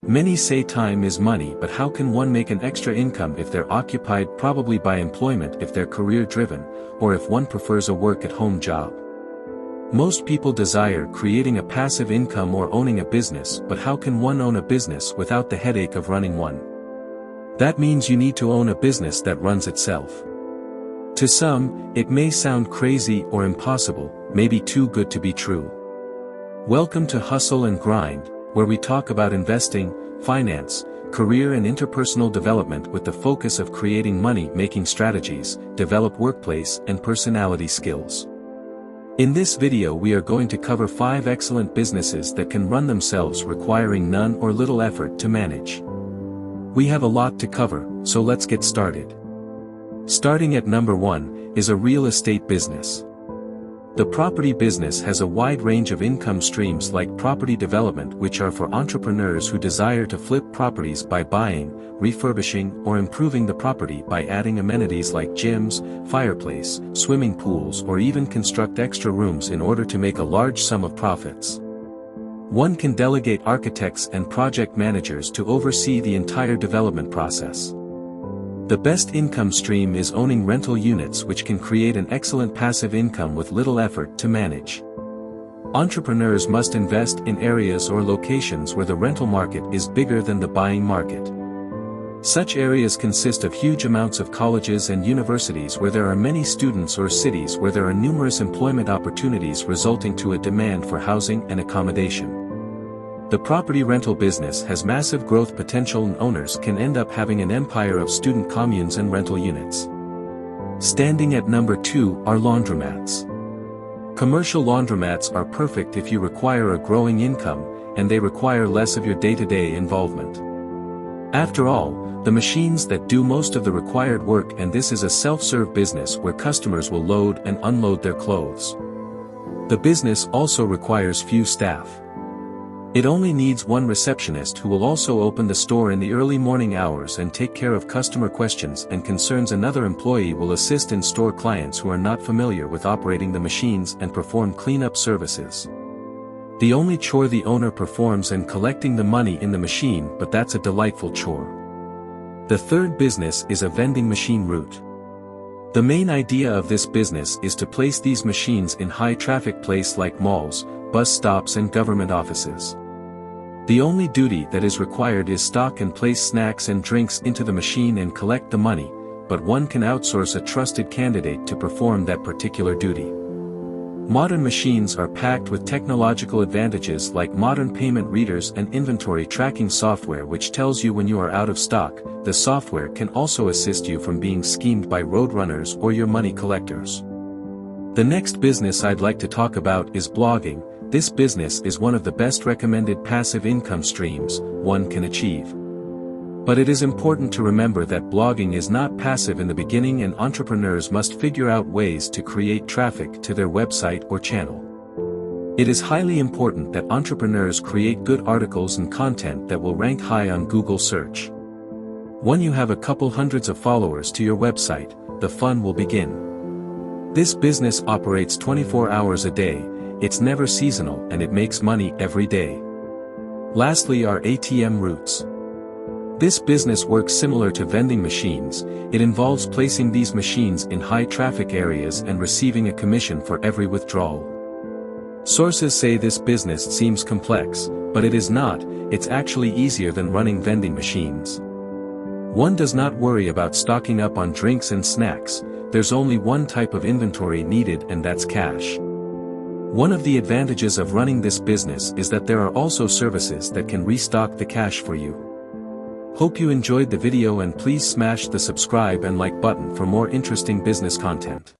Many say time is money, but how can one make an extra income if they're occupied, probably by employment if they're career-driven, or if one prefers a work-at-home job? Most people desire creating a passive income or owning a business, but how can one own a business without the headache of running one? That means you need to own a business that runs itself. To some, it may sound crazy or impossible, maybe too good to be true. Welcome to Hustle and Grind, where we talk about investing, finance, career and interpersonal development with the focus of creating money-making strategies, develop workplace and personality skills. In this video we are going to cover 5 excellent businesses that can run themselves requiring none or little effort to manage. We have a lot to cover, so let's get started. Starting at number 1, is a real estate business. The property business has a wide range of income streams like property development, which are for entrepreneurs who desire to flip properties by buying, refurbishing or improving the property by adding amenities like gyms, fireplace, swimming pools or even construct extra rooms in order to make a large sum of profits. One can delegate architects and project managers to oversee the entire development process. The best income stream is owning rental units, which can create an excellent passive income with little effort to manage. Entrepreneurs must invest in areas or locations where the rental market is bigger than the buying market. Such areas consist of huge amounts of colleges and universities where there are many students, or cities where there are numerous employment opportunities resulting to a demand for housing and accommodation. The property rental business has massive growth potential and owners can end up having an empire of student communes and rental units. Standing at number 2 are laundromats. Commercial laundromats are perfect if you require a growing income, and they require less of your day-to-day involvement. After all, the machines that do most of the required work, and this is a self-serve business where customers will load and unload their clothes. The business also requires few staff. It only needs one receptionist who will also open the store in the early morning hours and take care of customer questions and concerns. Another employee will assist in store clients who are not familiar with operating the machines and perform cleanup services. The only chore the owner performs is collecting the money in the machine, but that's a delightful chore. The third business is a vending machine route. The main idea of this business is to place these machines in high-traffic places like malls, bus stops and government offices. The only duty that is required is stock and place snacks and drinks into the machine and collect the money, but one can outsource a trusted candidate to perform that particular duty. Modern machines are packed with technological advantages like modern payment readers and inventory tracking software, which tells you when you are out of stock. The software can also assist you from being schemed by roadrunners or your money collectors. The next business I'd like to talk about is blogging. This business is one of the best recommended passive income streams one can achieve. But it is important to remember that blogging is not passive in the beginning, and entrepreneurs must figure out ways to create traffic to their website or channel. It is highly important that entrepreneurs create good articles and content that will rank high on Google search. When you have a couple hundreds of followers to your website, the fun will begin. This business operates 24 hours a day. It's never seasonal and it makes money every day. Lastly are ATM routes. This business works similar to vending machines. It involves placing these machines in high traffic areas and receiving a commission for every withdrawal. Sources say this business seems complex, but it is not. It's actually easier than running vending machines. One does not worry about stocking up on drinks and snacks. There's only one type of inventory needed, and that's cash. One of the advantages of running this business is that there are also services that can restock the cash for you. Hope you enjoyed the video, and please smash the subscribe and like button for more interesting business content.